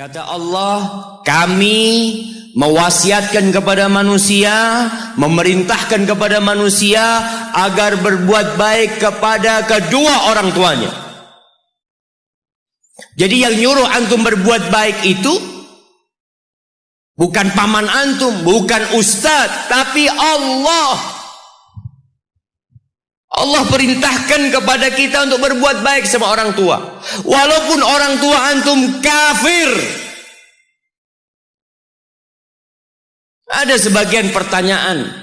Kata Allah, kami mewasiatkan kepada manusia, memerintahkan kepada manusia agar berbuat baik kepada kedua orang tuanya. Jadi yang nyuruh antum berbuat baik itu bukan paman antum, bukan ustadz, tapi Allah. Allah perintahkan kepada kita untuk berbuat baik sama orang tua. Walaupun orang tua antum kafir. Ada sebagian pertanyaan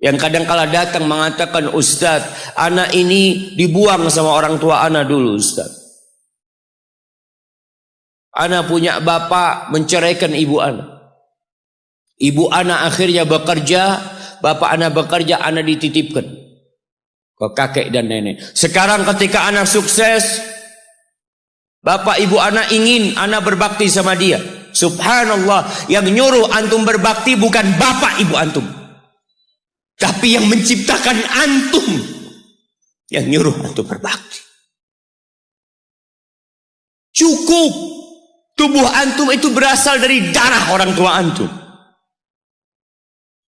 yang kadang-kala datang mengatakan, Ustadz, anak ini dibuang sama orang tua anak dulu, Ustadz. Anak punya bapak menceraikan ibu anak. Ibu anak akhirnya bekerja, bapak anak bekerja, anak dititipkan ke kakek dan nenek. Sekarang ketika anak sukses, bapak ibu anak ingin anak berbakti sama dia. Subhanallah, yang nyuruh antum berbakti bukan bapak ibu antum, tapi yang menciptakan antum yang nyuruh antum berbakti. Cukup tubuh antum itu berasal dari darah orang tua antum.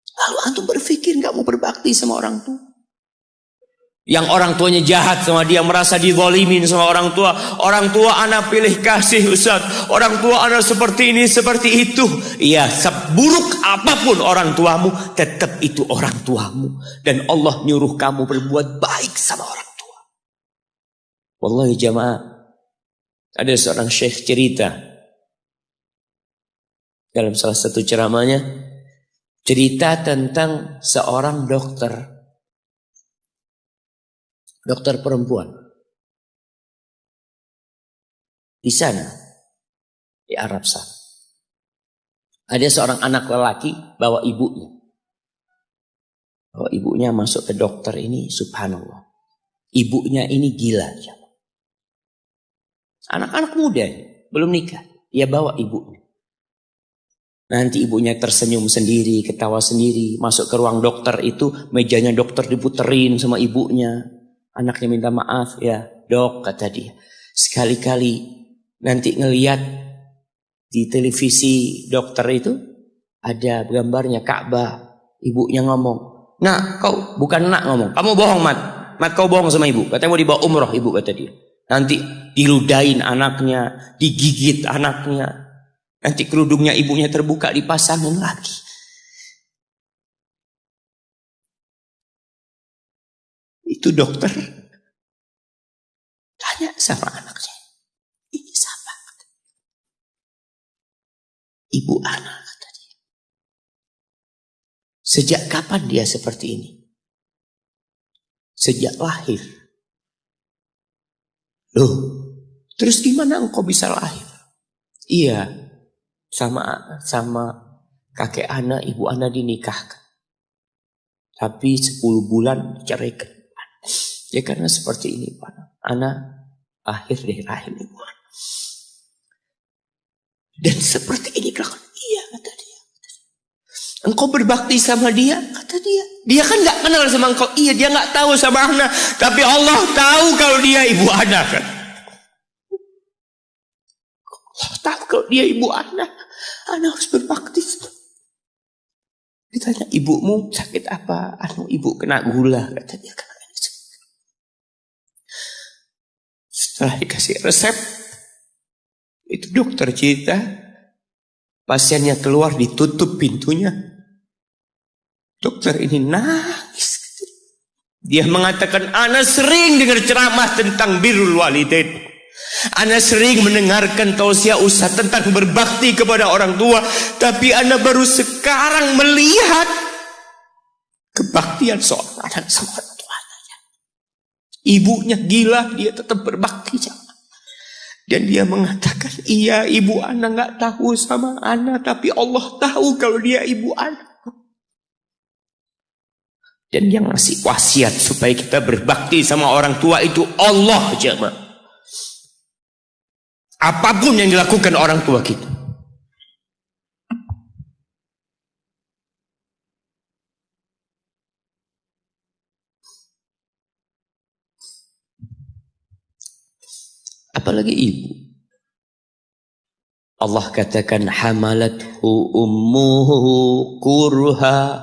Lalu antum berpikir gak mau berbakti sama orang tua. Yang orang tuanya jahat sama dia, merasa dizalimin sama orang tua. Orang tua anak pilih kasih, Ustaz. Orang tua anak seperti ini, seperti itu. Iya, seburuk apapun orang tuamu, tetap itu orang tuamu. Dan Allah nyuruh kamu berbuat baik sama orang tua. Wallahi jamaah, ada seorang syekh cerita dalam salah satu ceramahnya, cerita tentang seorang dokter perempuan di sana, di Arab sana. Ada seorang anak lelaki bawa ibunya. Bawa ibunya masuk ke dokter ini, subhanallah. Ibunya ini gila. Anak-anak muda, belum nikah. Dia bawa ibunya. Nanti ibunya tersenyum sendiri, ketawa sendiri. Masuk ke ruang dokter itu, mejanya dokter diputerin sama ibunya. Anaknya minta maaf, ya dok, kata dia. Sekali-kali nanti ngeliat di televisi dokter itu ada gambarnya Ka'bah. Ibunya ngomong, nak kau, bukan nak ngomong, kamu bohong mat kau bohong sama ibu. Katanya mau dibawa umroh ibu, kata dia. Nanti diludahin anaknya, digigit anaknya. Nanti kerudungnya ibunya terbuka, dipasangin lagi. Itu dokter tanya sama anaknya, ini siapa? Ibu anak, kata dia. Sejak kapan dia seperti ini? Sejak lahir. Loh, terus gimana engkau bisa lahir? Iya, sama kakek anak, ibu anak dinikahkan. Tapi 10 bulan diceraikan. Ya karena seperti ini, Pak. Anak lahir dari rahim ibu anak. Dan seperti ini kan? Iya, kata dia. Engkau berbakti sama dia, kata dia. Dia kan gak kenal sama engkau. Iya, dia gak tahu sama anak. Tapi Allah tahu kalau dia ibu anak kan. Allah tahu kalau dia ibu anak. Anak harus berbakti. Ditanya, ibumu sakit apa? Ibu kena gula, kata dia. Setelah dikasih resep, itu dokter cerita, pasiennya keluar, ditutup pintunya. Dokter ini nangis. Dia mengatakan, ana sering dengar ceramah tentang birrul walidain. Ana sering mendengarkan tausiah ustaz tentang berbakti kepada orang tua. Tapi ana baru sekarang melihat kebaktian seorang anak sama orang tuanya. Ibunya gila, dia tetap berbakti sama. Dan dia mengatakan, iya ibu anak gak tahu sama anak, tapi Allah tahu kalau dia ibu anak. Dan yang ngasih wasiat supaya kita berbakti sama orang tua itu Allah jemaah. Apapun yang dilakukan orang tua kita. Apalagi ibu. Allah katakan hamalathu ummuhu kurha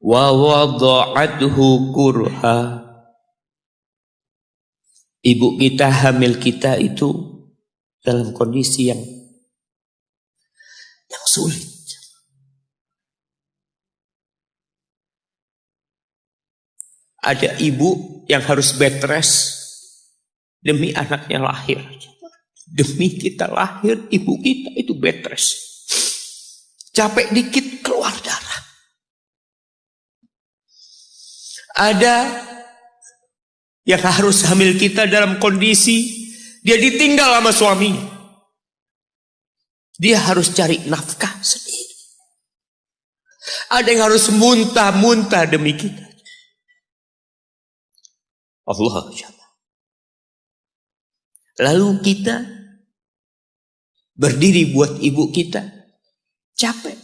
wa wada'athu kurha. Ibu kita, hamil kita itu dalam kondisi yang sulit. Ada ibu yang harus bed rest demi anaknya lahir. Demi kita lahir, ibu kita itu bed rest. Capek dikit keluar darah. Ada yang harus hamil kita dalam kondisi dia ditinggal sama suami. Dia harus cari nafkah sendiri. Ada yang harus muntah-muntah demi kita. Allah. Lalu kita berdiri buat ibu kita, capek.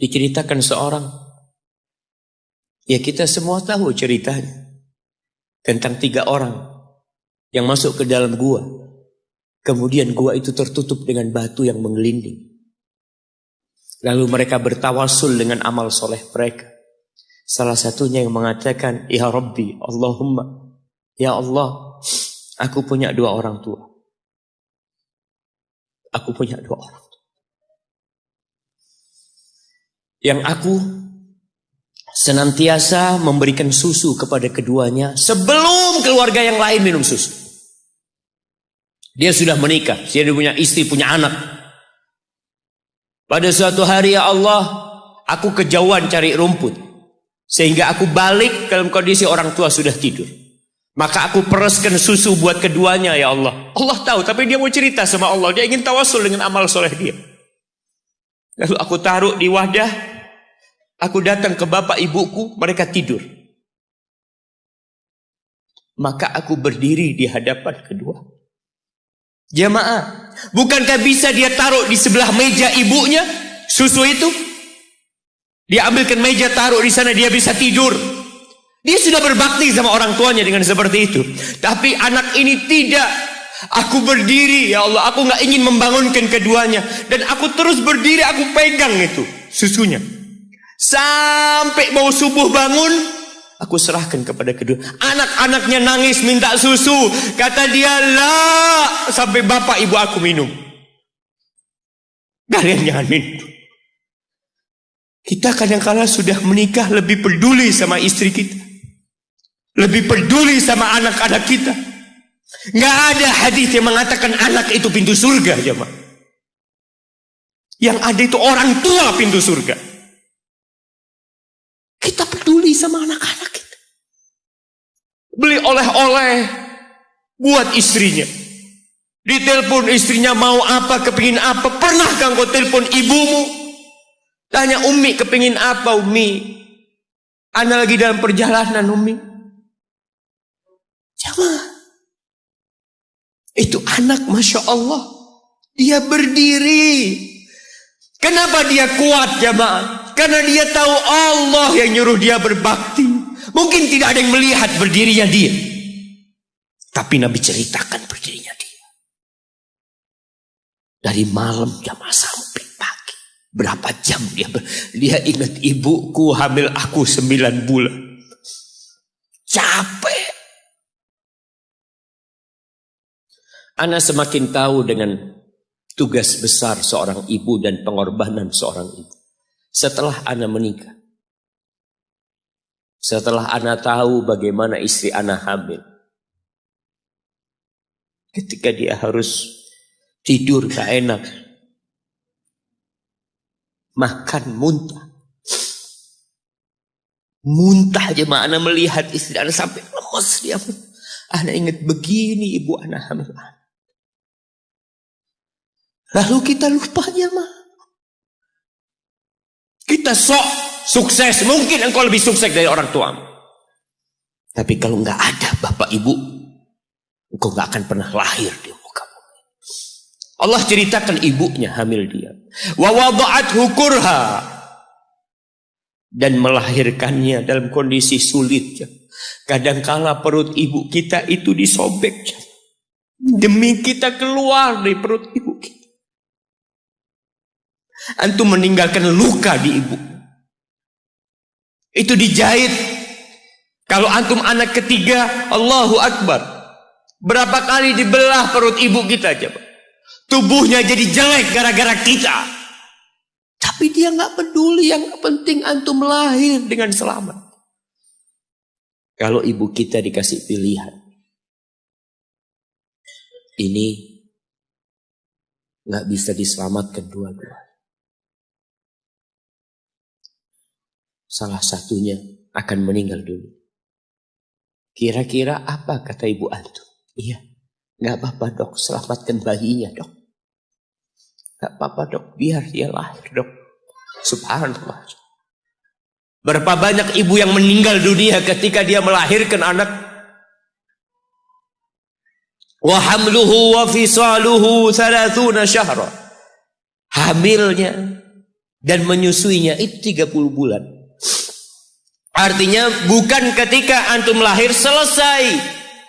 Diceritakan seorang, ya kita semua tahu ceritanya, tentang 3 orang yang masuk ke dalam gua. Kemudian gua itu tertutup dengan batu yang menggelinding. Lalu mereka bertawasul dengan amal soleh mereka. Salah satunya yang mengatakan, ya Rabbi, Allahumma, ya Allah, aku punya 2 orang tua. Aku punya 2 orang tua. Yang aku senantiasa memberikan susu kepada keduanya sebelum keluarga yang lain minum susu. Dia sudah menikah, dia punya istri, punya anak. Pada suatu hari, ya Allah, aku kejauhan cari rumput. Sehingga aku balik dalam kondisi orang tua sudah tidur. Maka aku pereskan susu buat keduanya, ya Allah. Allah tahu, tapi dia mau cerita sama Allah. Dia ingin tawasul dengan amal soleh dia. Lalu aku taruh di wadah. Aku datang ke bapak ibuku, mereka tidur. Maka aku berdiri di hadapan kedua. Jamaah, bukankah bisa dia taruh di sebelah meja ibunya susu itu? Dia ambilkan meja, taruh di sana, dia bisa tidur. Dia sudah berbakti sama orang tuanya dengan seperti itu. Tapi anak ini tidak. Aku berdiri, ya Allah, aku gak ingin membangunkan keduanya. Dan aku terus berdiri, aku pegang itu susunya. Sampai mau subuh bangun, aku serahkan kepada kedua. Anak-anaknya nangis minta susu. Kata dia, lah, sampai bapak ibu aku minum. Kalian jangan minum. Kita kadang-kala sudah menikah lebih peduli sama istri kita. Lebih peduli sama anak-anak kita. Nggak ada hadis yang mengatakan anak itu pintu surga, jemaah. Yang ada itu orang tua pintu surga. Kita peduli sama anak-anak kita. Beli oleh-oleh buat istrinya. Ditelepon istrinya mau apa, kepingin apa. Pernahkah engkau telepon ibumu? Tanya, Umi kepingin apa, Umi? Ana lagi dalam perjalanan, Umi. Jamaah. Itu anak, Masya Allah. Dia berdiri. Kenapa dia kuat, jamaah? Karena dia tahu Allah yang nyuruh dia berbakti. Mungkin tidak ada yang melihat berdirinya dia. Tapi Nabi ceritakan berdirinya dia. Dari malam jamaah sampai pagi. Berapa jam dia ingat ibuku hamil aku 9 bulan. Capek. Ana semakin tahu dengan tugas besar seorang ibu dan pengorbanan seorang ibu. Setelah Ana menikah. Setelah Ana tahu bagaimana istri Ana hamil. Ketika dia harus tidur gak enak. Makan muntah. Muntah aja Ana melihat istri Ana sampai lemas dia. Ana ingat begini ibu Ana hamil. Lalu kita lupa jemaah. Kita sok sukses. Mungkin engkau lebih sukses dari orang tuamu. Tapi kalau nggak ada bapak ibu, engkau nggak akan pernah lahir di muka bumi. Allah ceritakan ibunya hamil dia. Wa wada'athu kurha. Dan melahirkannya dalam kondisi sulit. Kadangkala perut ibu kita itu disobek. Demi kita keluar dari perut ibu kita. Antum meninggalkan luka di ibu. Itu dijahit. Kalau antum anak ketiga, Allahu Akbar. Berapa kali dibelah perut ibu kita coba. Tubuhnya jadi jelek gara-gara kita. Tapi dia nggak peduli, yang penting antum lahir dengan selamat. Kalau ibu kita dikasih pilihan, ini nggak bisa diselamatkan dua-dua. Salah satunya akan meninggal dulu. Kira-kira apa kata ibu antum? Iya, nggak apa-apa dok, selamatkan bayinya dok. Nggak apa-apa dok, biar dia lahir dok. Subhanallah. Berapa banyak ibu yang meninggal dunia ketika dia melahirkan anak. Wa hamluhu wa fisaluhu 30 syahra. Hamilnya dan menyusuinya itu 30 bulan. Artinya bukan ketika antum lahir selesai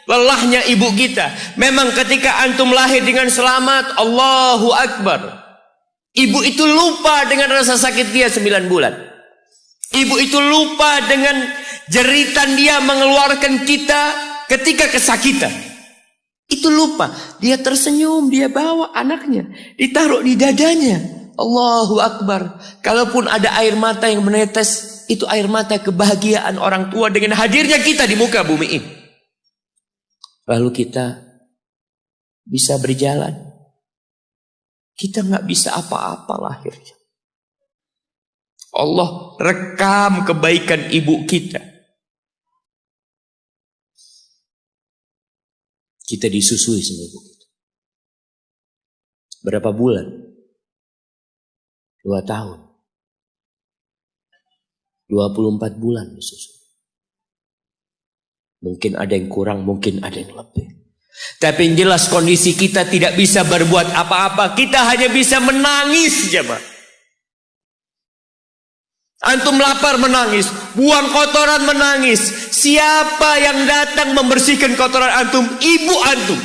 lelahnya ibu kita. Memang ketika antum lahir dengan selamat, Allahu Akbar. Ibu itu lupa dengan rasa sakit dia 9 bulan. Ibu itu lupa dengan jeritan dia mengeluarkan kita ketika kesakitan. Itu lupa. Dia tersenyum, dia bawa anaknya, ditaruh di dadanya. Allahu Akbar. Kalaupun ada air mata yang menetes, itu air mata kebahagiaan orang tua dengan hadirnya kita di muka bumi ini. Lalu kita bisa berjalan. Kita nggak bisa apa-apa lahirnya. Allah rekam kebaikan ibu kita. Kita disusui sama ibu kita. Berapa bulan? 2 tahun. 24 bulan disusui. Mungkin ada yang kurang, mungkin ada yang lebih. Tapi yang jelas kondisi kita tidak bisa berbuat apa-apa. Kita hanya bisa menangis jemaah. Antum lapar menangis, buang kotoran menangis. Siapa yang datang membersihkan kotoran antum? Ibu antum.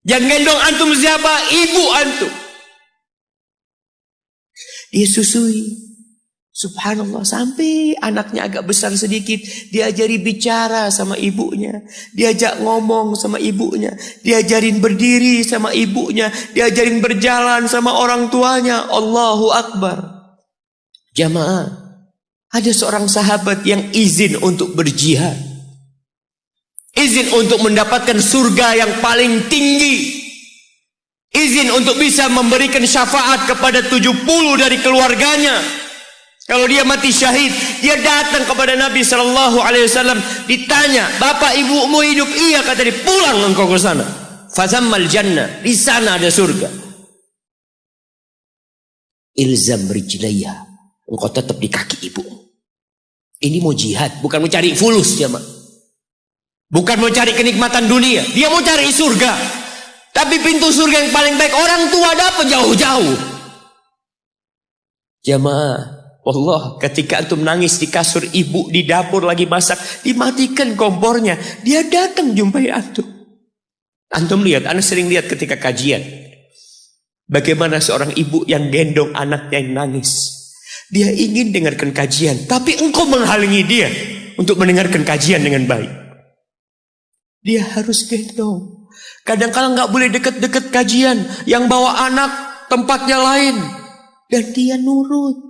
Yang gendong antum siapa? Ibu antum. Dia susui. Subhanallah, sampai anaknya agak besar sedikit, diajari bicara sama ibunya, diajak ngomong sama ibunya, diajarin berdiri sama ibunya, diajarin berjalan sama orang tuanya. Allahu Akbar. Jamaah, ada seorang sahabat yang izin untuk berjihad, izin untuk mendapatkan surga yang paling tinggi, izin untuk bisa memberikan syafaat kepada 70 dari keluarganya. Kalau dia mati syahid, dia datang kepada Nabi Sallallahu Alaihi Wasallam, ditanya, bapak ibumu hidup? Iya, kata dia. Pulang engkau ke sana. Fazammal jannah, di sana ada surga. Ilzam rijlaiha, engkau tetap di kaki ibu. Ini mau jihad, bukan mau cari fulus jemaah. Bukan mau cari kenikmatan dunia, dia mau cari surga. Tapi pintu surga yang paling baik orang tua dapat jauh-jauh. Jemaah, Allah, ketika antum nangis di kasur ibu, di dapur lagi masak, dimatikan kompornya, dia datang jumpai antum. Antum lihat, anda sering lihat ketika kajian, bagaimana seorang ibu yang gendong anaknya yang nangis. Dia ingin dengarkan kajian, tapi engkau menghalangi dia untuk mendengarkan kajian dengan baik. Dia harus gendong. Kadang-kadang nggak boleh deket-deket kajian, yang bawa anak tempatnya lain, dan dia nurut.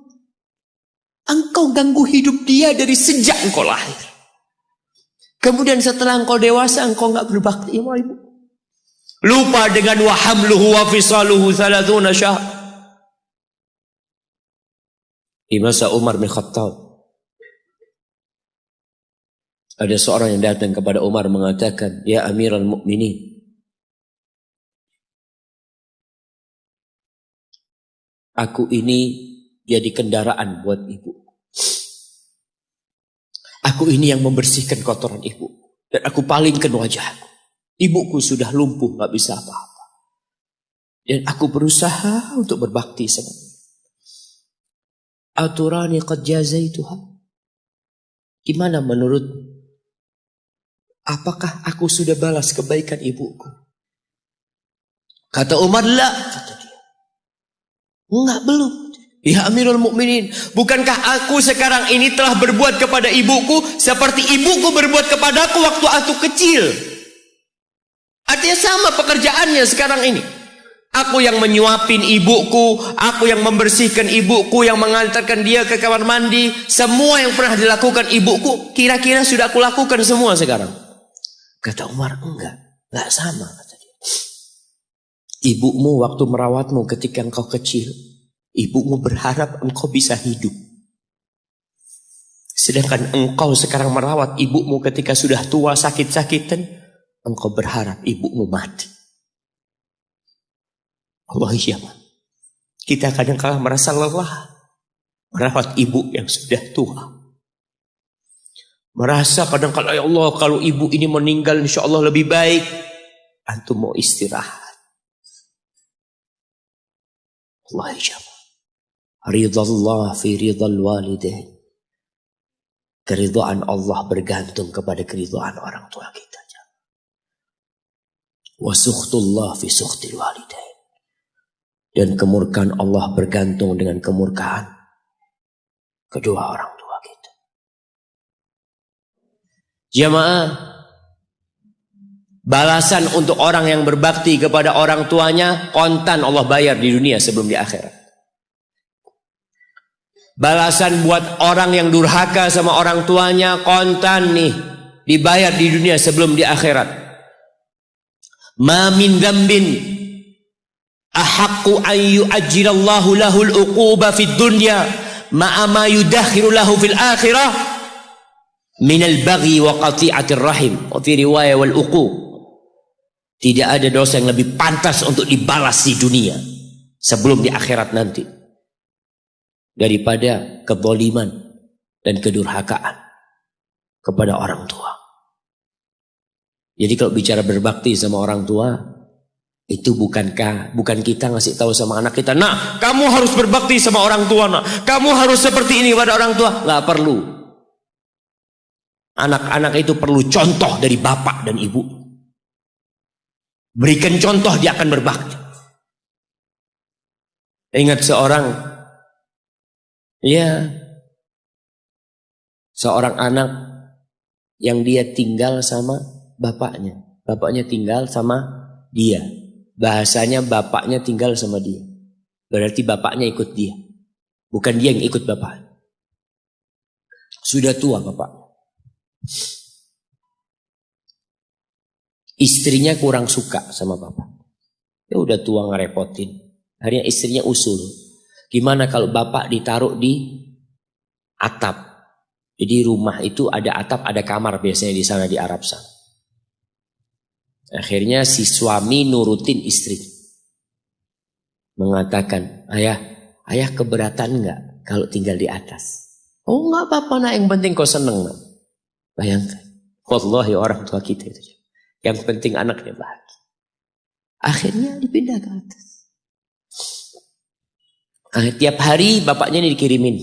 Engkau ganggu hidup dia dari sejak engkau lahir. Kemudian setelah engkau dewasa, engkau enggak berbakti sama ibu. Lupa dengan wa hamluhu wa fisaluhu 30 syahr. Di masa Umar bin Khattab, ada seorang yang datang kepada Umar mengatakan, ya Amirul Mukminin, aku ini jadi kendaraan buat ibu. Aku ini yang membersihkan kotoran ibu. Dan aku palingkan wajahku. Ibuku sudah lumpuh, gak bisa apa-apa. Dan aku berusaha untuk berbakti sama dia. Aturani qad jazaituha. Gimana menurut apakah aku sudah balas kebaikan ibuku? Kata Umar, la, kata dia. Enggak, belum. Ya Amirul Mukminin, bukankah aku sekarang ini telah berbuat kepada ibuku seperti ibuku berbuat kepadaku waktu aku kecil? Artinya sama pekerjaannya sekarang ini. Aku yang menyuapin ibuku, aku yang membersihkan ibuku, yang mengantarkan dia ke kamar mandi. Semua yang pernah dilakukan ibuku, kira-kira sudah aku lakukan semua sekarang. Kata Umar, enggak sama, kata dia. Ibumu waktu merawatmu ketika engkau kecil, ibumu berharap engkau bisa hidup. Sedangkan engkau sekarang merawat ibumu ketika sudah tua sakit-sakitan, engkau berharap ibumu mati. Allah, iya, kita kadang-kadang merasa lelah merawat ibu yang sudah tua. Merasa kadang-kadang, ya Allah, kalau ibu ini meninggal insya Allah lebih baik. Antum mau istirahat. Allah, iya, ridallah fi ridal walidain. Keridhaan Allah bergantung kepada keridhaan orang tua kita. Wa sukhtullah fi sukhtil walidain. Dan kemurkaan Allah bergantung dengan kemurkaan kedua orang tua kita. Jamaah, balasan untuk orang yang berbakti kepada orang tuanya kontan Allah bayar di dunia sebelum di akhirat. Balasan buat orang yang durhaka sama orang tuanya kontan nih, dibayar di dunia sebelum di akhirat. Ma min dzambin ahaqqu an yu'ajjilallahu lahul uquba fid dunya ma'a ma yudakhiru lahu fil akhirah minal baghi wa qati'atir rahim. Wa fi riwayah wal uquq. Tidak ada dosa yang lebih pantas untuk dibalas di dunia sebelum di akhirat nanti daripada kezaliman dan kedurhakaan kepada orang tua. Jadi kalau bicara berbakti sama orang tua, itu bukan kita ngasih tahu sama anak kita, nah kamu harus berbakti sama orang tua, nah kamu harus seperti ini pada orang tua. Nggak perlu. Anak-anak itu perlu contoh dari bapak dan ibu. Berikan contoh, dia akan berbakti. Ingat seorang anak yang dia tinggal sama bapaknya. Bapaknya tinggal sama dia. Bahasanya bapaknya tinggal sama dia. Berarti bapaknya ikut dia. Bukan dia yang ikut bapak. Sudah tua bapak. Istrinya kurang suka sama bapak. Ya udah tua ngerepotin. Akhirnya istrinya usul. Gimana kalau bapak ditaruh di atap. Jadi rumah itu ada atap, ada kamar biasanya di sana di Arab sana. Akhirnya si suami nurutin istri. Mengatakan, ayah keberatan enggak kalau tinggal di atas? Oh enggak apa-apa nak, yang penting kau seneng nak. Bayangkan. Wallahi orang tua kita itu. Yang penting anaknya bahagia. Akhirnya dipindah ke atas. Tiap hari bapaknya ini dikirimin.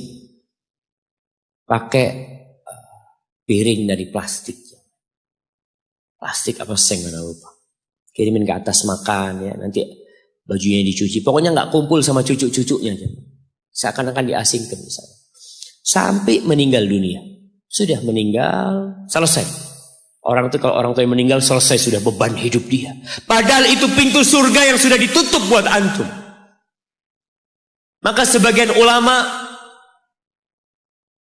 Pakai piring dari plastik. Plastik apa seng mana lupa. Kirimin ke atas makan ya, nanti bajunya dicuci. Pokoknya nggak kumpul sama cucu-cucunya aja. Seakan-akan diasingkan di sana. Sampai meninggal dunia. Sudah meninggal, selesai. Orang itu kalau orang tua yang meninggal selesai, sudah beban hidup dia. Padahal itu pintu surga yang sudah ditutup buat antum. Maka sebagian ulama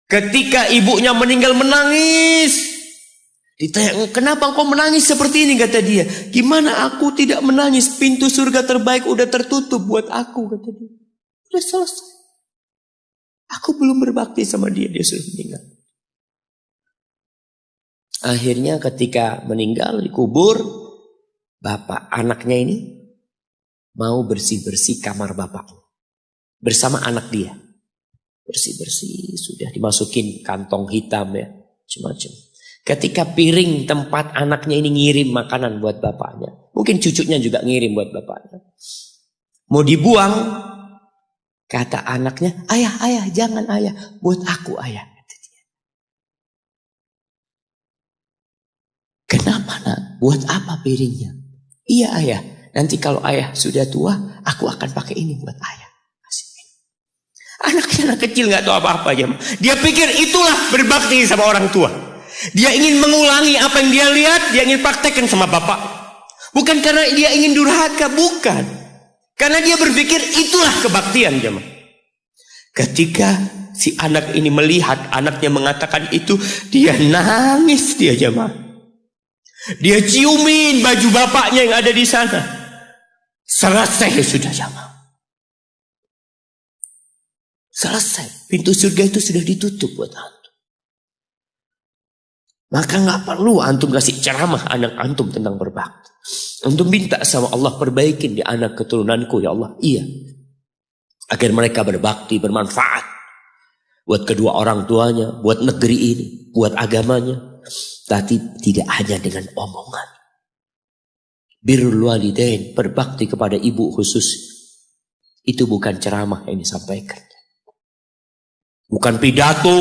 ketika ibunya meninggal menangis. Ditanya, kenapa engkau menangis seperti ini, kata dia. Gimana aku tidak menangis, pintu surga terbaik udah tertutup buat aku, kata dia. Udah selesai. Aku belum berbakti sama dia sudah meninggal. Akhirnya ketika meninggal dikubur, bapak anaknya ini mau bersih-bersih kamar bapaknya. Bersama anak dia. Bersih-bersih, sudah dimasukin kantong hitam ya, macam-macam. Ketika piring tempat anaknya ini ngirim makanan buat bapaknya. Mungkin cucunya juga ngirim buat bapaknya. Mau dibuang. Kata anaknya, ayah, jangan ayah. Buat aku ayah. Kata dia. Kenapa? buat apa piringnya? Iya ayah, nanti kalau ayah sudah tua, aku akan pakai ini buat ayah. Anak kecil nggak tahu apa-apa aja. Dia pikir itulah berbakti sama orang tua. Dia ingin mengulangi apa yang dia lihat, dia ingin praktekkan sama bapak. Bukan karena dia ingin durhaka, bukan. Karena dia berpikir itulah kebaktian jemaah. Ketika si anak ini melihat anaknya mengatakan itu, dia nangis dia jemaah. Dia ciumin baju bapaknya yang ada di sana. Selesai sudah jemaah. Selesai. Pintu surga itu sudah ditutup buat antum. Maka nggak perlu antum kasih ceramah anak antum tentang berbakti. Antum minta sama Allah, perbaikin di anak keturunanku ya Allah. Iya. Agar mereka berbakti, bermanfaat. Buat kedua orang tuanya, buat negeri ini, buat agamanya. Tapi tidak hanya dengan omongan. Birrul walidain, berbakti kepada ibu khusus. Itu bukan ceramah yang disampaikan. Bukan pidato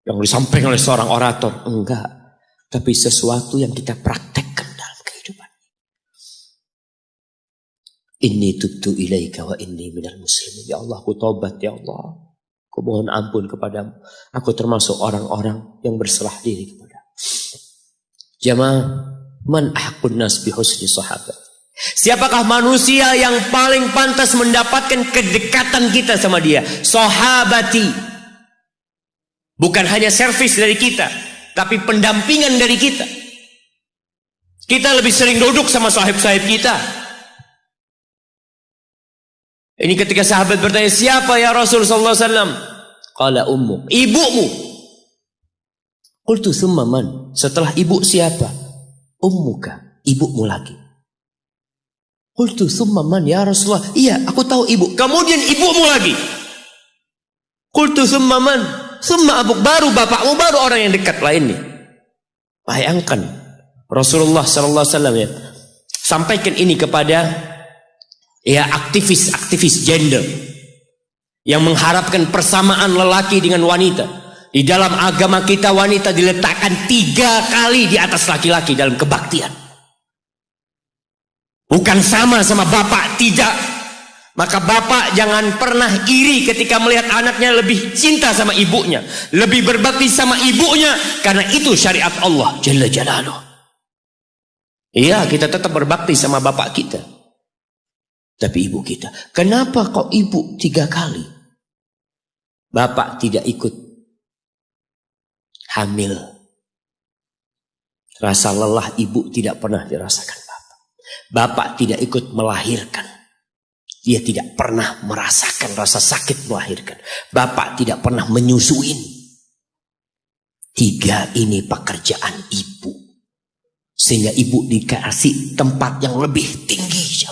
yang disampaikan oleh seorang orator. Enggak. Tapi sesuatu yang kita praktekkan dalam kehidupan. Inni tubtu ilaika wa inni minal muslimin. Ya Allah, aku tobat ya Allah. Aku mohon ampun kepadamu. Aku termasuk orang-orang yang berserah diri kepadamu. Jamaah, man ahqun nas bi husni sahabat. Siapakah manusia yang paling pantas mendapatkan kedekatan kita sama dia? Sahabati. Bukan hanya servis dari kita, tapi pendampingan dari kita. Kita lebih sering duduk sama sahib-sahib kita. Ini ketika sahabat bertanya, siapa ya Rasulullah SAW? Qala ummuk, ibumu. Qultu thumma man? Setelah ibu siapa? Ummuka, ibumu lagi. Qultu thumma man ya Rasulullah? Iya, aku tahu ibu. Kemudian ibumu lagi. Qultu thumma man? Thumma abuk, baru bapakmu, baru orang yang dekat lainnya. Bayangkan Rasulullah SAW ya, sampaikan ini kepada ya aktivis gender yang mengharapkan persamaan lelaki dengan wanita. Di dalam agama kita wanita diletakkan 3 kali di atas laki-laki dalam kebaktian. Bukan sama bapak, tidak. Maka bapak jangan pernah iri ketika melihat anaknya lebih cinta sama ibunya, lebih berbakti sama ibunya, karena itu syariat Allah Jalla Jalaluh. Iya, kita tetap berbakti sama bapak kita. Tapi ibu kita, kenapa kok ibu 3 kali? Bapak tidak ikut hamil. Rasa lelah ibu tidak pernah dirasakan bapak. Bapak tidak ikut melahirkan. Dia tidak pernah merasakan rasa sakit melahirkan. Bapak tidak pernah menyusuin. 3 ini pekerjaan ibu. Sehingga ibu dikasih tempat yang lebih tinggi.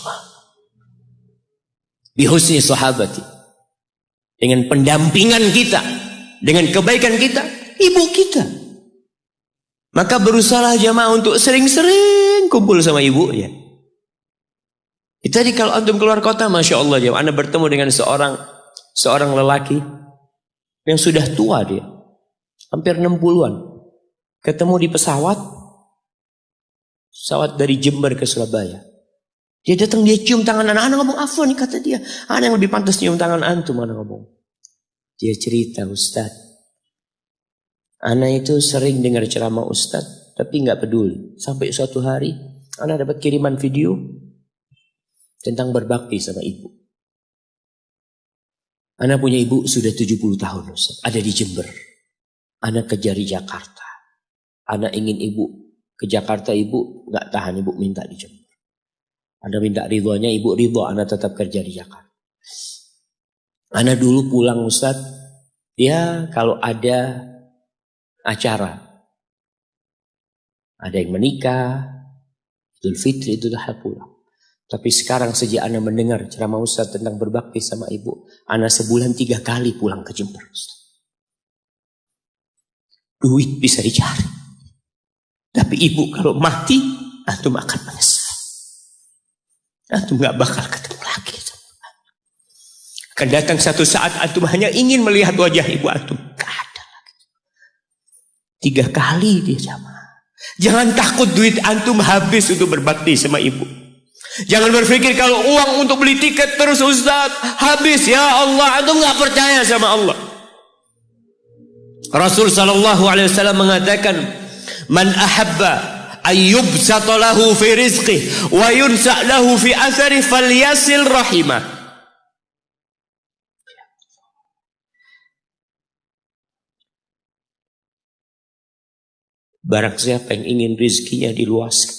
Bihusni sahabati. Dengan pendampingan kita. Dengan kebaikan kita. Ibu kita. Maka berusaha jamaah untuk sering-sering kumpul sama ibunya. Tadi kalau antum keluar kota, Masya Allah, Anda bertemu dengan seorang lelaki yang sudah tua dia. Hampir 60-an. Ketemu di pesawat dari Jember ke Surabaya. Dia datang, dia cium tangan anak ngomong, afwan kata dia. Anak yang lebih pantas cium tangan antum, anak ngomong. Dia cerita, Ustaz. Anak itu sering dengar ceramah Ustaz, tapi nggak peduli. Sampai suatu hari, anak dapat kiriman video tentang berbakti sama ibu. Anak punya ibu sudah 70 tahun Ustaz, ada di Jember. Anak kejar di Jakarta. Anak ingin ibu ke Jakarta, ibu nggak tahan, ibu minta di Jember. Anak minta ridhonya, ibu ridho, anak tetap kerja di Jakarta. Anak dulu pulang Ustaz, ya kalau ada acara, ada yang menikah, Idul Fitri itu dah pulang. Tapi sekarang sejak Ana mendengar ceramah Ustaz tentang berbakti sama ibu, Ana sebulan 3 kali pulang ke Jember. Duit bisa dicari. Tapi ibu kalau mati, antum akan menyesal. Antum gak bakal ketemu lagi. Akan datang satu saat antum hanya ingin melihat wajah ibu antum. Gak ada lagi. 3 kali dia jamaah. Jangan takut duit antum habis untuk berbakti sama ibu. Jangan berpikir kalau uang untuk beli tiket terus Ustaz habis, ya Allah, antum nggak percaya sama Allah. Rasul sallallahu alaihi wasallam mengatakan, "Man ahabba ayyubsata lahu fi rizqihi wa yunsa lahu fi athari falyasil rahimah." Barang siapa yang ingin rizkinya diluaskan,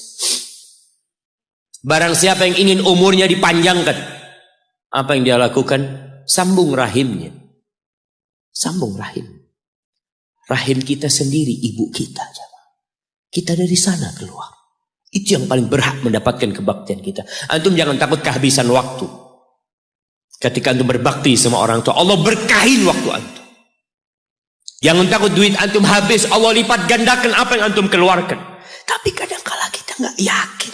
barang siapa yang ingin umurnya dipanjangkan, apa yang dia lakukan? Sambung rahimnya. Sambung rahim. Rahim kita sendiri, ibu kita. Kita dari sana keluar. Itu yang paling berhak mendapatkan kebaktian kita. Antum jangan takut kehabisan waktu. Ketika antum berbakti sama orang tua, Allah berkahin waktu antum. Jangan takut duit antum habis, Allah lipat gandakan apa yang antum keluarkan. Tapi kadang-kala kita nggak yakin.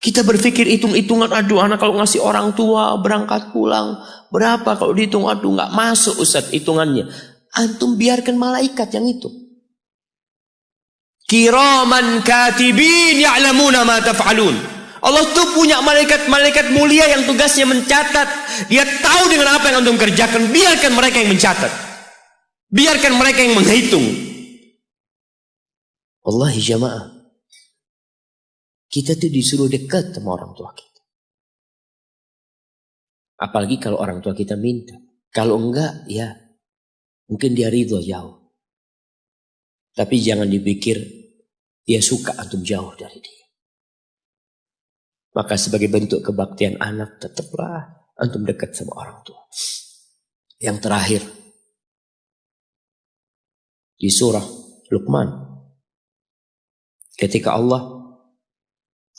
Kita berpikir hitung-hitungan, aduh anak kalau ngasih orang tua berangkat pulang berapa, kalau dihitung aduh nggak masuk Ustaz hitungannya. Antum biarkan malaikat yang itu. Kiraman katibin ya'lamuna ma taf'alun. Allah tuh punya malaikat-malaikat mulia yang tugasnya mencatat. Dia tahu dengan apa yang antum kerjakan. Biarkan mereka yang mencatat. Biarkan mereka yang menghitung. Wallahi jamaah, kita tuh disuruh dekat sama orang tua kita. Apalagi kalau orang tua kita minta. Kalau enggak, ya mungkin dia ridho jauh. Tapi jangan dipikir dia suka antum jauh dari dia. Maka sebagai bentuk kebaktian anak, tetaplah antum dekat sama orang tua. Yang terakhir, di surah Luqman, ketika Allah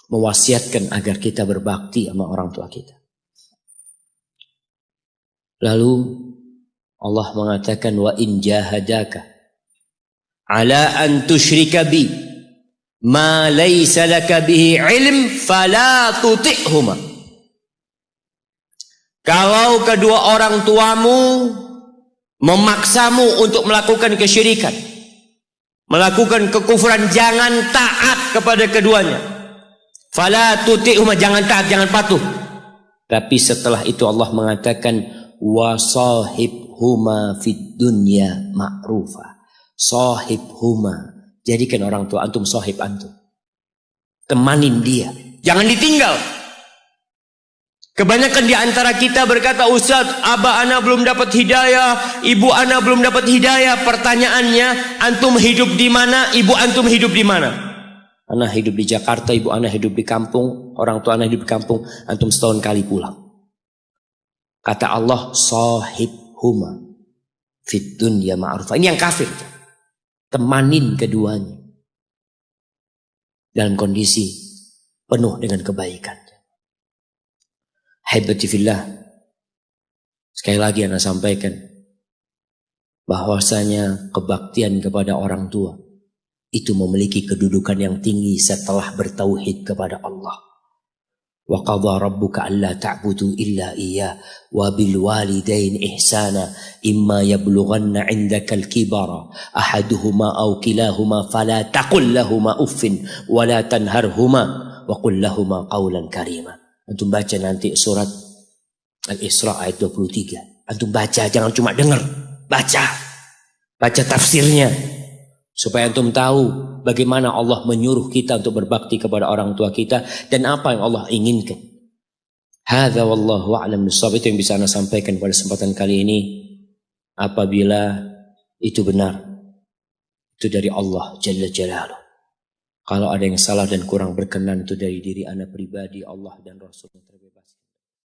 mewasiatkan agar kita berbakti sama orang tua kita. Lalu Allah mengatakan, wa in jahadaka ala an tusyrika bi ma laysa laka bihi ilm fala tuti'huma. Kalau kedua orang tuamu memaksamu untuk melakukan kesyirikan, melakukan kekufuran, jangan taat kepada keduanya. Fala tuti'huma, jangan taat, jangan patuh. Tapi setelah itu Allah mengatakan, wasahibhuma fid dunya ma'rufa. Sahibhuma, jadikan orang tua antum sahib antum. Temanin dia, jangan ditinggal. Kebanyakan di antara kita berkata, Ustaz, abah ana belum dapat hidayah, ibu ana belum dapat hidayah. Pertanyaannya, antum hidup di mana? Ibu antum hidup di mana? Ana hidup di Jakarta, ibu ana hidup di kampung, orang tua ana hidup di kampung. Antum setahun kali pulang. Kata Allah, sahibhuma fid dunya ma'rufa. Ini yang kafir. Temanin keduanya dalam kondisi penuh dengan kebaikan. Haibati fillah, sekali lagi Anda sampaikan bahwasanya kebaktian kepada orang tua itu memiliki kedudukan yang tinggi setelah bertauhid kepada Allah. Wa qadha rabbuka alla ta'budu illa iyyah wa bil walidain ihsana imma yablughanna 'indaka al-kibara ahaduhuma aw kilahuma fala taqul lahumā uffin wa la tanharhumā wa qul lahumā qawlan karīmā. Antum baca nanti surat Al-Isra ayat 23. Antum baca, jangan cuma dengar. Baca tafsirnya. Supaya antum tahu bagaimana Allah menyuruh kita untuk berbakti kepada orang tua kita. Dan apa yang Allah inginkan. Hadza wallahu a'lam bissawab. Itu yang bisa Anda sampaikan pada kesempatan kali ini. Apabila itu benar, itu dari Allah Jalla Jalaluh. Kalau ada yang salah dan kurang berkenan, itu dari diri Anda pribadi, Allah dan Rasul.